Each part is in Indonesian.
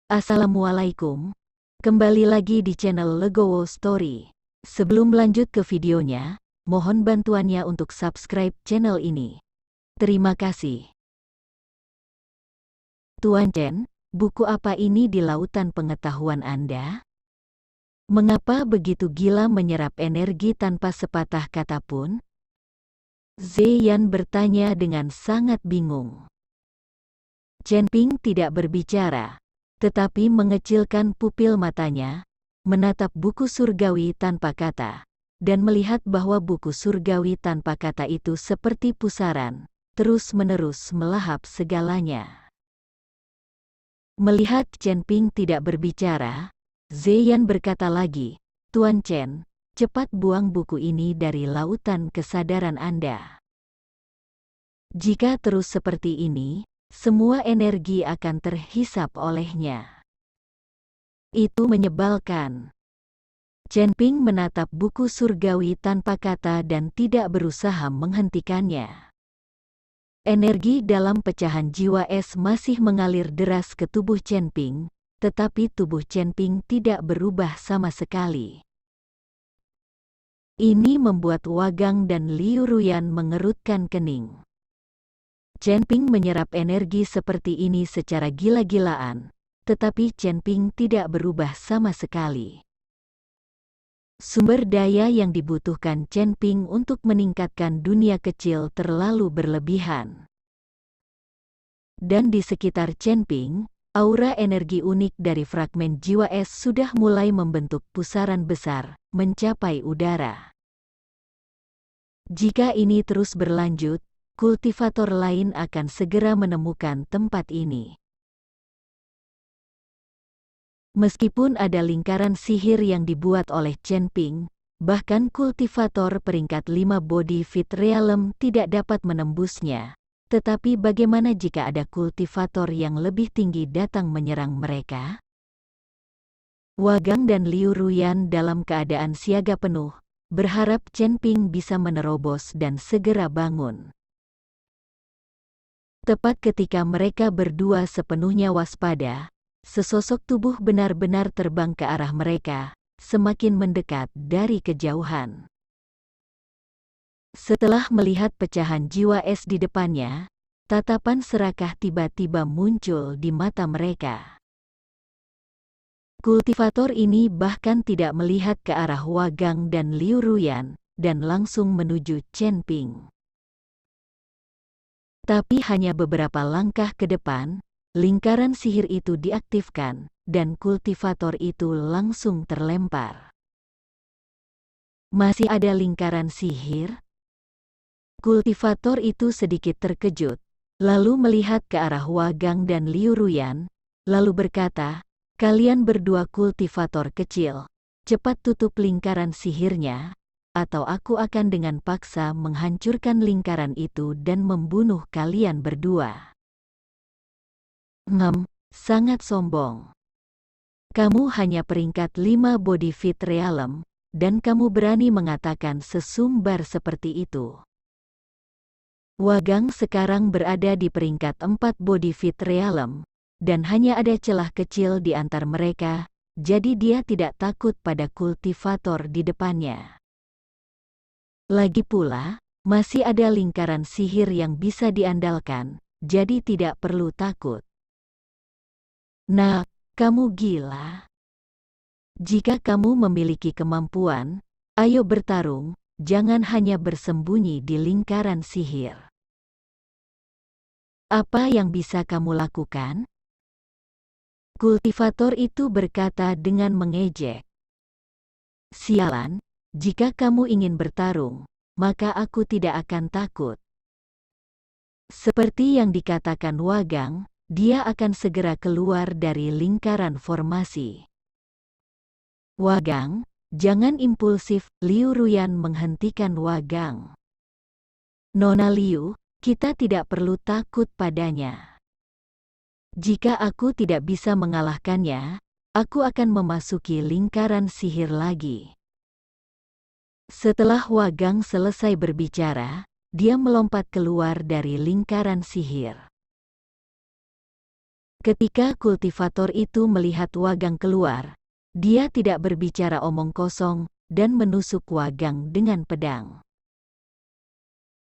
Assalamualaikum, kembali lagi di channel Legowo Story. Sebelum lanjut ke videonya, mohon bantuannya untuk subscribe channel ini. Terima kasih. Tuan Chen, buku apa ini di lautan pengetahuan Anda? Mengapa begitu gila menyerap energi tanpa sepatah kata pun? Ziyan bertanya dengan sangat bingung. Chen Ping tidak berbicara, tetapi mengecilkan pupil matanya, menatap buku surgawi tanpa kata, dan melihat bahwa buku surgawi tanpa kata itu seperti pusaran, terus-menerus melahap segalanya. Melihat Chen Ping tidak berbicara, Ziyan berkata lagi, "Tuan Chen, cepat buang buku ini dari lautan kesadaran Anda. Jika terus seperti ini, semua energi akan terhisap olehnya." Itu menyebalkan. Chen Ping menatap buku surgawi tanpa kata dan tidak berusaha menghentikannya. Energi dalam pecahan jiwa es masih mengalir deras ke tubuh Chen Ping, tetapi tubuh Chen Ping tidak berubah sama sekali. Ini membuat Wagang dan Liu Ruyan mengerutkan kening. Chen Ping menyerap energi seperti ini secara gila-gilaan, tetapi Chen Ping tidak berubah sama sekali. Sumber daya yang dibutuhkan Chen Ping untuk meningkatkan dunia kecil terlalu berlebihan. Dan di sekitar Chen Ping, aura energi unik dari fragmen jiwa es sudah mulai membentuk pusaran besar, mencapai udara. Jika ini terus berlanjut, kultivator lain akan segera menemukan tempat ini. Meskipun ada lingkaran sihir yang dibuat oleh Chen Ping, bahkan kultivator peringkat 5 Body Fit Realm tidak dapat menembusnya. Tetapi bagaimana jika ada kultivator yang lebih tinggi datang menyerang mereka? Wagang dan Liu Ruyan dalam keadaan siaga penuh, berharap Chen Ping bisa menerobos dan segera bangun. Tepat ketika mereka berdua sepenuhnya waspada, sesosok tubuh benar-benar terbang ke arah mereka, semakin mendekat dari kejauhan. Setelah melihat pecahan jiwa es di depannya, tatapan serakah tiba-tiba muncul di mata mereka. Kultivator ini bahkan tidak melihat ke arah Wagang dan Liu Ruyan, dan langsung menuju Chen Ping. Tapi hanya beberapa langkah ke depan, lingkaran sihir itu diaktifkan, dan kultivator itu langsung terlempar. Masih ada lingkaran sihir? Kultivator itu sedikit terkejut, lalu melihat ke arah Wagang dan Liu Ruyan, lalu berkata, "Kalian berdua kultivator kecil, cepat tutup lingkaran sihirnya, atau aku akan dengan paksa menghancurkan lingkaran itu dan membunuh kalian berdua." Sangat sombong. Kamu hanya peringkat 5 Body Fit Realm, dan kamu berani mengatakan sesumbar seperti itu. Wagang sekarang berada di peringkat 4 Body Fit Realm, dan hanya ada celah kecil di antar mereka, jadi dia tidak takut pada kultivator di depannya. Lagi pula, masih ada lingkaran sihir yang bisa diandalkan, jadi tidak perlu takut. Nah, kamu gila. Jika kamu memiliki kemampuan, ayo bertarung, jangan hanya bersembunyi di lingkaran sihir. Apa yang bisa kamu lakukan? Kultivator itu berkata dengan mengejek. "Sialan, jika kamu ingin bertarung, maka aku tidak akan takut." Seperti yang dikatakan Wagang, dia akan segera keluar dari lingkaran formasi. "Wagang, jangan impulsif." Liu Ruyan menghentikan Wagang. "Nona Liu, kita tidak perlu takut padanya. Jika aku tidak bisa mengalahkannya, aku akan memasuki lingkaran sihir lagi." Setelah Wagang selesai berbicara, dia melompat keluar dari lingkaran sihir. Ketika kultivator itu melihat Wagang keluar, dia tidak berbicara omong kosong dan menusuk Wagang dengan pedang.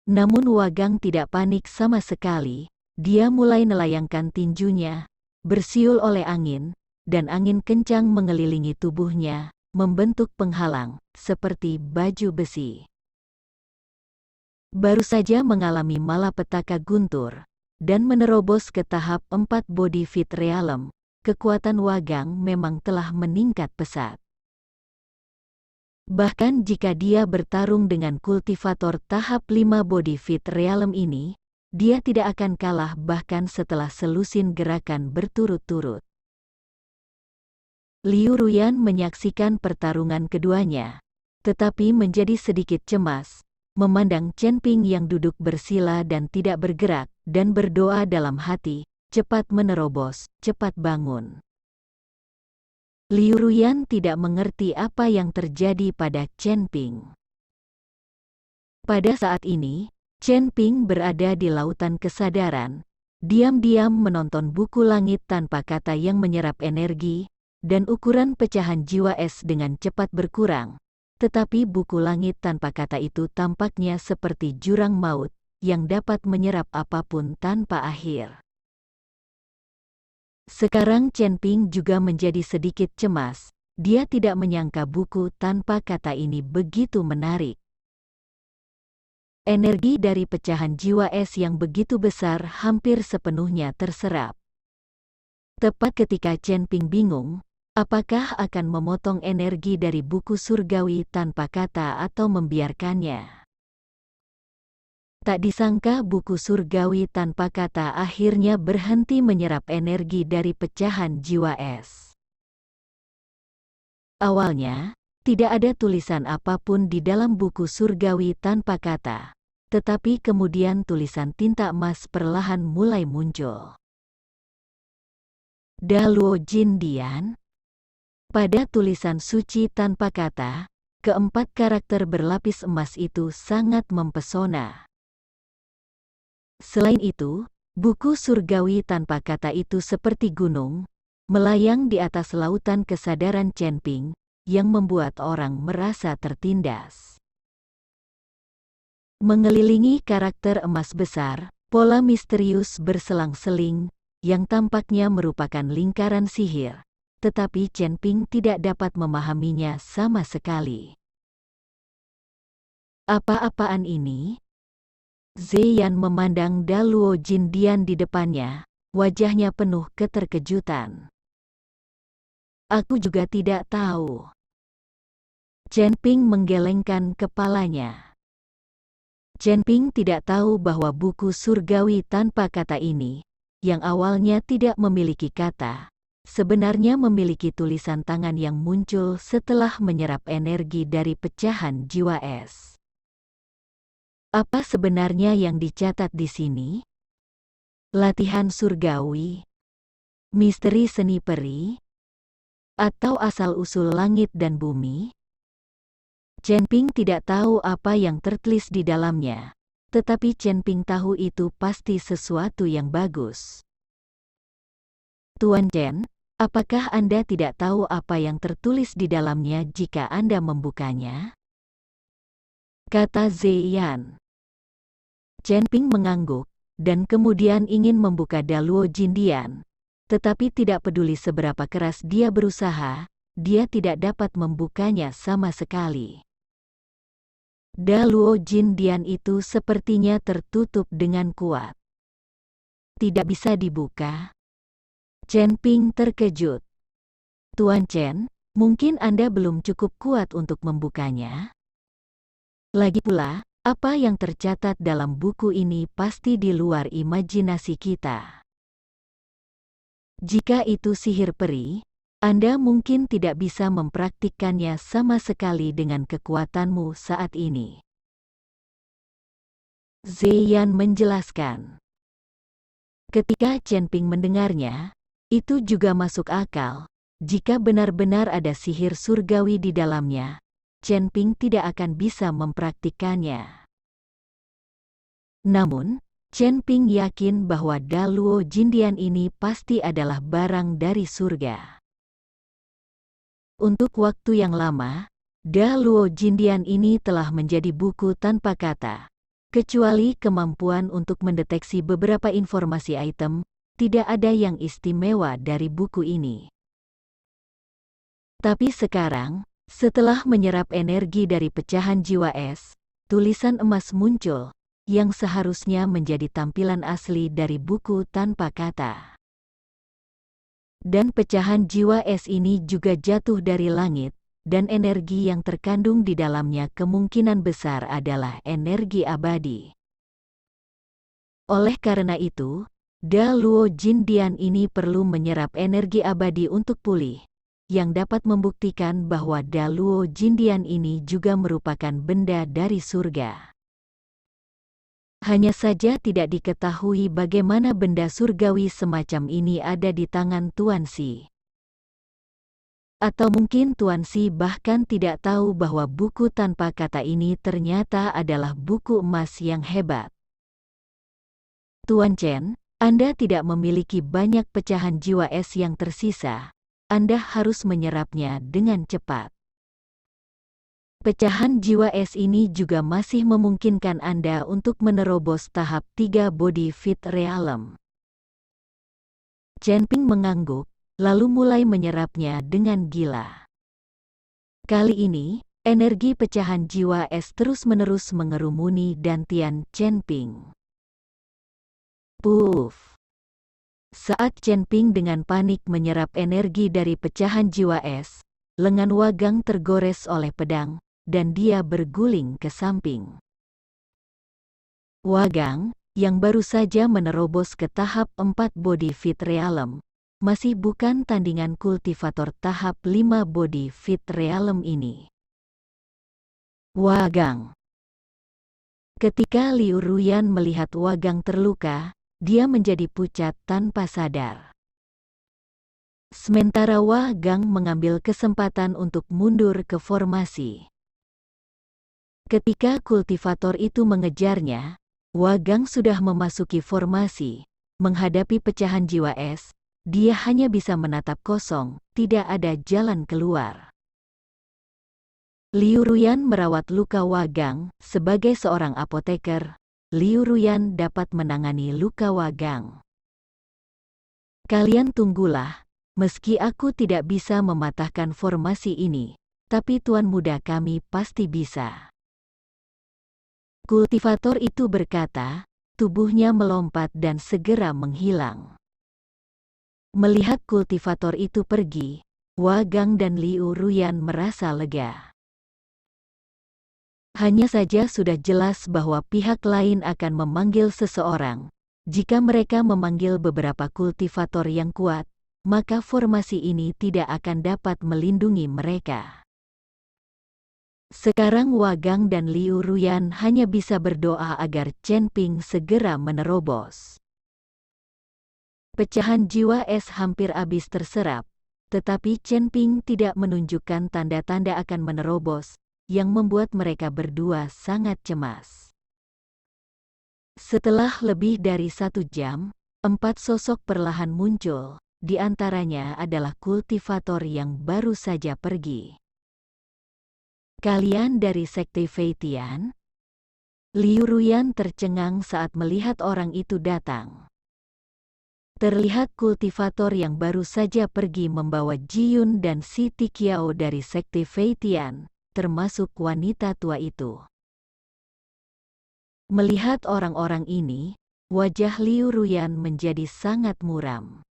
Namun Wagang tidak panik sama sekali. Dia mulai melayangkan tinjunya, bersiul oleh angin, dan angin kencang mengelilingi tubuhnya, membentuk penghalang, seperti baju besi. Baru saja mengalami malapetaka guntur, dan menerobos ke tahap 4 body fit realm, kekuatan Wagang memang telah meningkat pesat. Bahkan jika dia bertarung dengan kultivator tahap 5 body fit realm ini, dia tidak akan kalah bahkan setelah selusin gerakan berturut-turut. Liu Ruyan menyaksikan pertarungan keduanya, tetapi menjadi sedikit cemas, memandang Chen Ping yang duduk bersila dan tidak bergerak, dan berdoa dalam hati, cepat menerobos, cepat bangun. Liu Ruyan tidak mengerti apa yang terjadi pada Chen Ping. Pada saat ini, Chen Ping berada di lautan kesadaran, diam-diam menonton buku langit tanpa kata yang menyerap energi, dan ukuran pecahan jiwa es dengan cepat berkurang. Tetapi buku langit tanpa kata itu tampaknya seperti jurang maut, yang dapat menyerap apapun tanpa akhir. Sekarang Chen Ping juga menjadi sedikit cemas, dia tidak menyangka buku tanpa kata ini begitu menarik. Energi dari pecahan jiwa es yang begitu besar hampir sepenuhnya terserap. Tepat ketika Chen Ping bingung, apakah akan memotong energi dari buku surgawi tanpa kata atau membiarkannya. Tak disangka buku surgawi tanpa kata akhirnya berhenti menyerap energi dari pecahan jiwa es. Awalnya, tidak ada tulisan apapun di dalam buku surgawi tanpa kata, tetapi kemudian tulisan tinta emas perlahan mulai muncul. Daluo Jin Dian. Pada tulisan suci tanpa kata, keempat karakter berlapis emas itu sangat mempesona. Selain itu, buku surgawi tanpa kata itu seperti gunung, melayang di atas lautan kesadaran Chen Ping, yang membuat orang merasa tertindas. Mengelilingi karakter emas besar, pola misterius berselang-seling, yang tampaknya merupakan lingkaran sihir, tetapi Chen Ping tidak dapat memahaminya sama sekali. Apa-apaan ini? Zeyan memandang Daluo Jin Dian di depannya, wajahnya penuh keterkejutan. Aku juga tidak tahu. Chen Ping menggelengkan kepalanya. Chen Ping tidak tahu bahwa buku surgawi tanpa kata ini, yang awalnya tidak memiliki kata, sebenarnya memiliki tulisan tangan yang muncul setelah menyerap energi dari pecahan jiwa es. Apa sebenarnya yang dicatat di sini? Latihan surgawi, misteri seni peri, atau asal-usul langit dan bumi? Chen Ping tidak tahu apa yang tertulis di dalamnya, tetapi Chen Ping tahu itu pasti sesuatu yang bagus. Tuan Chen, apakah Anda tidak tahu apa yang tertulis di dalamnya jika Anda membukanya? Kata Zeyan. Chen Ping mengangguk, dan kemudian ingin membuka Daluo Jin Dian, tetapi tidak peduli seberapa keras dia berusaha, dia tidak dapat membukanya sama sekali. Daluo Jin Dian itu sepertinya tertutup dengan kuat. Tidak bisa dibuka. Chen Ping terkejut. Tuan Chen, mungkin Anda belum cukup kuat untuk membukanya. Lagi pula, apa yang tercatat dalam buku ini pasti di luar imajinasi kita. Jika itu sihir peri, Anda mungkin tidak bisa mempraktikkannya sama sekali dengan kekuatanmu saat ini. Zeyan menjelaskan. Ketika Chen Ping mendengarnya, itu juga masuk akal. Jika benar-benar ada sihir surgawi di dalamnya, Chen Ping tidak akan bisa mempraktikkannya. Namun, Chen Ping yakin bahwa Daluo Jindian ini pasti adalah barang dari surga. Untuk waktu yang lama, Daluo Jindian ini telah menjadi buku tanpa kata. Kecuali kemampuan untuk mendeteksi beberapa informasi item, tidak ada yang istimewa dari buku ini. Tapi sekarang, setelah menyerap energi dari pecahan jiwa es, tulisan emas muncul, yang seharusnya menjadi tampilan asli dari buku tanpa kata. Dan pecahan jiwa es ini juga jatuh dari langit, dan energi yang terkandung di dalamnya kemungkinan besar adalah energi abadi. Oleh karena itu, Daluo Jindian ini perlu menyerap energi abadi untuk pulih, yang dapat membuktikan bahwa Daluo Jindian ini juga merupakan benda dari surga. Hanya saja tidak diketahui bagaimana benda surgawi semacam ini ada di tangan Tuan Si. Atau mungkin Tuan Si bahkan tidak tahu bahwa buku tanpa kata ini ternyata adalah buku emas yang hebat. Tuan Chen, Anda tidak memiliki banyak pecahan jiwa es yang tersisa. Anda harus menyerapnya dengan cepat. Pecahan jiwa es ini juga masih memungkinkan Anda untuk menerobos tahap 3 Body Fit Realm. Chen Ping mengangguk, lalu mulai menyerapnya dengan gila. Kali ini, energi pecahan jiwa es terus-menerus mengerumuni dantian Chen Ping. Puff! Saat Chen Ping dengan panik menyerap energi dari pecahan jiwa es, lengan Wagang tergores oleh pedang, dan dia berguling ke samping. Wagang, yang baru saja menerobos ke tahap 4 Body Fit Realm, masih bukan tandingan kultivator tahap 5 Body Fit Realm ini. Wagang. Ketika Liu Ruyan melihat Wagang terluka, dia menjadi pucat tanpa sadar. Sementara Wagang mengambil kesempatan untuk mundur ke formasi. Ketika kultivator itu mengejarnya, Wagang sudah memasuki formasi. Menghadapi pecahan jiwa es, dia hanya bisa menatap kosong, tidak ada jalan keluar. Liu Ruyan merawat luka Wagang. Sebagai seorang apoteker, Liu Ruyan dapat menangani luka Wagang. Kalian tunggulah, meski aku tidak bisa mematahkan formasi ini, tapi tuan muda kami pasti bisa. Kultivator itu berkata, tubuhnya melompat dan segera menghilang. Melihat kultivator itu pergi, Wagang dan Liu Ruyan merasa lega. Hanya saja sudah jelas bahwa pihak lain akan memanggil seseorang. Jika mereka memanggil beberapa kultivator yang kuat, maka formasi ini tidak akan dapat melindungi mereka. Sekarang Wagang dan Liu Ruyan hanya bisa berdoa agar Chen Ping segera menerobos. Pecahan jiwa es hampir habis terserap, tetapi Chen Ping tidak menunjukkan tanda-tanda akan menerobos, yang membuat mereka berdua sangat cemas. Setelah lebih dari 1 jam, 4 sosok perlahan muncul, di antaranya adalah kultivator yang baru saja pergi. Kalian dari Sekte Feitian? Liu Ruyan tercengang saat melihat orang itu datang. Terlihat kultivator yang baru saja pergi membawa Jiyun dan Si Tiqiao dari Sekte Feitian, termasuk wanita tua itu. Melihat orang-orang ini, wajah Liu Ruyan menjadi sangat muram.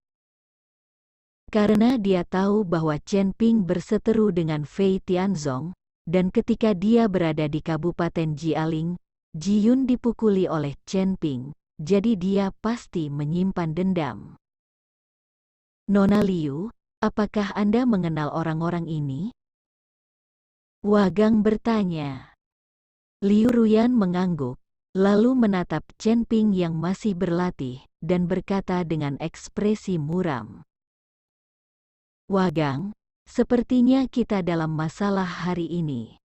Karena dia tahu bahwa Chen Ping berseteru dengan Fei Tianzong, dan ketika dia berada di Kabupaten Jialing, Jiyun dipukuli oleh Chen Ping, jadi dia pasti menyimpan dendam. Nona Liu, apakah Anda mengenal orang-orang ini? Wagang bertanya. Liu Ruyan mengangguk, lalu menatap Chen Ping yang masih berlatih, dan berkata dengan ekspresi muram. Wagang, sepertinya kita dalam masalah hari ini.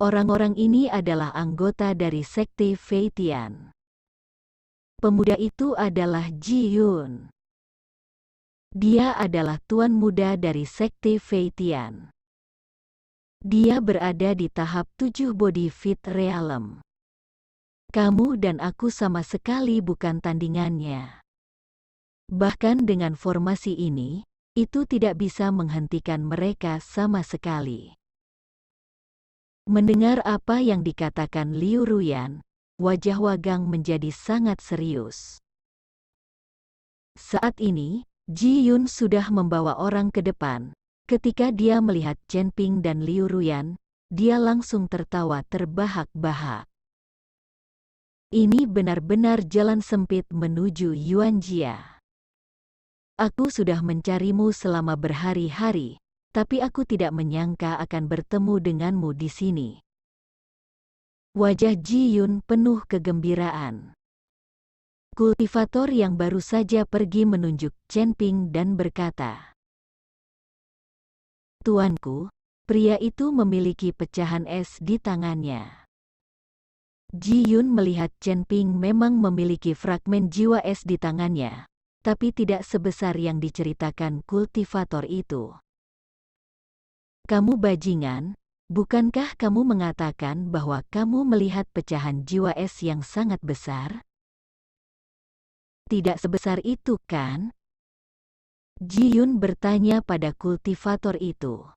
Orang-orang ini adalah anggota dari Sekte Feitian. Pemuda itu adalah Ji Yun. Dia adalah tuan muda dari Sekte Fei Tian. Dia berada di tahap 7 body fit realm. Kamu dan aku sama sekali bukan tandingannya. Bahkan dengan formasi ini, itu tidak bisa menghentikan mereka sama sekali. Mendengar apa yang dikatakan Liu Ruyan, wajah Wagang menjadi sangat serius. Saat ini, Ji Yun sudah membawa orang ke depan. Ketika dia melihat Chen Ping dan Liu Ruyan, dia langsung tertawa terbahak-bahak. Ini benar-benar jalan sempit menuju Yuanjia. Aku sudah mencarimu selama berhari-hari, tapi aku tidak menyangka akan bertemu denganmu di sini. Wajah Ji Yun penuh kegembiraan. Kultivator yang baru saja pergi menunjuk Chen Ping dan berkata, "Tuanku, pria itu memiliki pecahan es di tangannya." Ji Yun melihat Chen Ping memang memiliki fragmen jiwa es di tangannya, tapi tidak sebesar yang diceritakan kultivator itu. "Kamu bajingan, bukankah kamu mengatakan bahwa kamu melihat pecahan jiwa es yang sangat besar? Tidak sebesar itu, kan?" Ji Yun bertanya pada kultivator itu.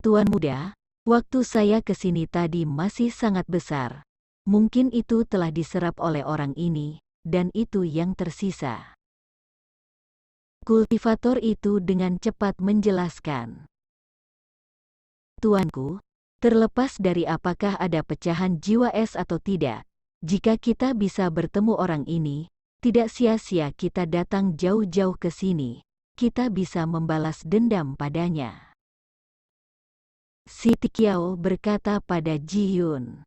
"Tuan muda, waktu saya ke sini tadi masih sangat besar. Mungkin itu telah diserap oleh orang ini, dan itu yang tersisa." Kultivator itu dengan cepat menjelaskan. "Tuanku, terlepas dari apakah ada pecahan jiwa es atau tidak, jika kita bisa bertemu orang ini, tidak sia-sia kita datang jauh-jauh ke sini. Kita bisa membalas dendam padanya." Si Tikiao berkata pada Ji Yun.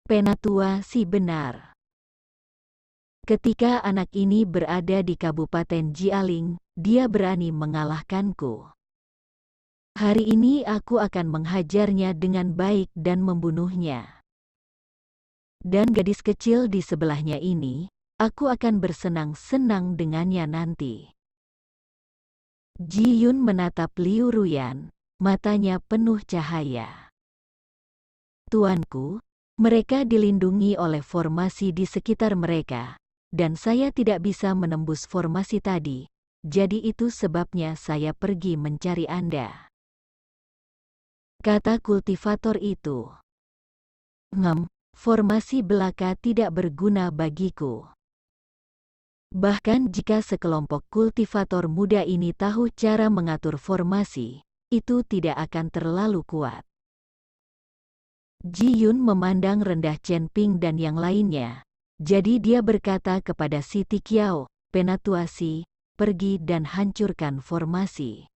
"Penatua si benar. Ketika anak ini berada di Kabupaten Jialing, dia berani mengalahkanku. Hari ini aku akan menghajarnya dengan baik dan membunuhnya. Dan gadis kecil di sebelahnya ini, aku akan bersenang-senang dengannya nanti." Ji Yun menatap Liu Ruyan, matanya penuh cahaya. "Tuanku, mereka dilindungi oleh formasi di sekitar mereka, dan saya tidak bisa menembus formasi tadi, jadi itu sebabnya saya pergi mencari Anda," kata kultivator itu. Formasi belaka tidak berguna bagiku. Bahkan jika sekelompok kultivator muda ini tahu cara mengatur formasi, itu tidak akan terlalu kuat." Ji Yun memandang rendah Chen Ping dan yang lainnya, jadi dia berkata kepada si Tikiao, "Penatua Si, pergi dan hancurkan formasi."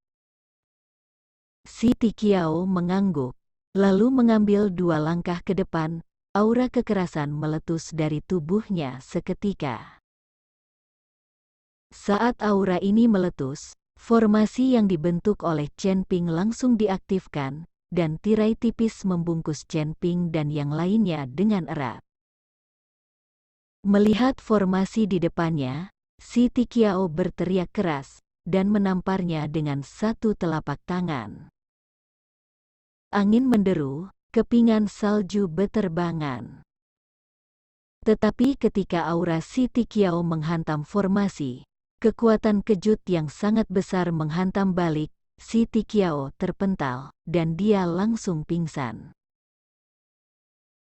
Si Tikiao mengangguk, lalu mengambil 2 langkah ke depan, aura kekerasan meletus dari tubuhnya seketika. Saat aura ini meletus, formasi yang dibentuk oleh Chen Ping langsung diaktifkan, dan tirai tipis membungkus Chen Ping dan yang lainnya dengan erat. Melihat formasi di depannya, si Tikiao berteriak keras, dan menamparnya dengan satu telapak tangan. Angin menderu, kepingan salju beterbangan. Tetapi ketika aura si Tikiao menghantam formasi, kekuatan kejut yang sangat besar menghantam balik, si Tikiao terpental, dan dia langsung pingsan.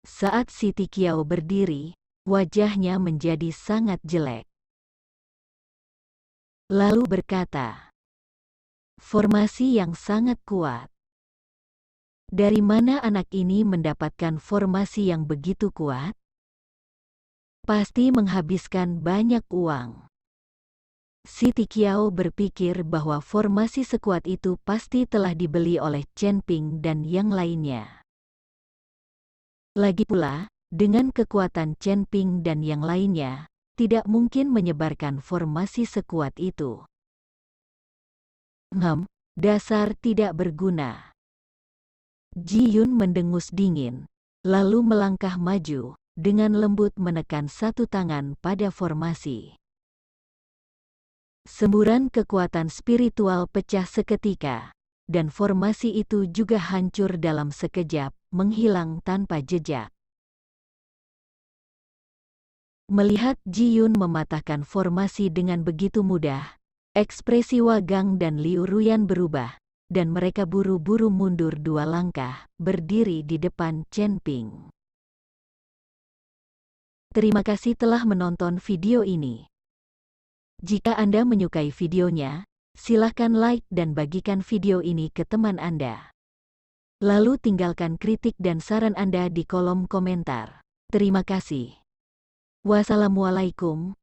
Saat si Tikiao berdiri, wajahnya menjadi sangat jelek. Lalu berkata, "Formasi yang sangat kuat. Dari mana anak ini mendapatkan formasi yang begitu kuat? Pasti menghabiskan banyak uang." Si Tikiao berpikir bahwa formasi sekuat itu pasti telah dibeli oleh Chen Ping dan yang lainnya. Lagi pula, dengan kekuatan Chen Ping dan yang lainnya, tidak mungkin menyebarkan formasi sekuat itu. Dasar tidak berguna. Ji Yun mendengus dingin, lalu melangkah maju, dengan lembut menekan satu tangan pada formasi. Semburan kekuatan spiritual pecah seketika, dan formasi itu juga hancur dalam sekejap, menghilang tanpa jejak. Melihat Ji Yun mematahkan formasi dengan begitu mudah, ekspresi Wang Gang dan Liu Ruyan berubah, dan mereka buru-buru mundur 2 langkah, berdiri di depan Chen Ping. Terima kasih telah menonton video ini. Jika Anda menyukai videonya, silakan like dan bagikan video ini ke teman Anda. Lalu tinggalkan kritik dan saran Anda di kolom komentar. Terima kasih. Wassalamualaikum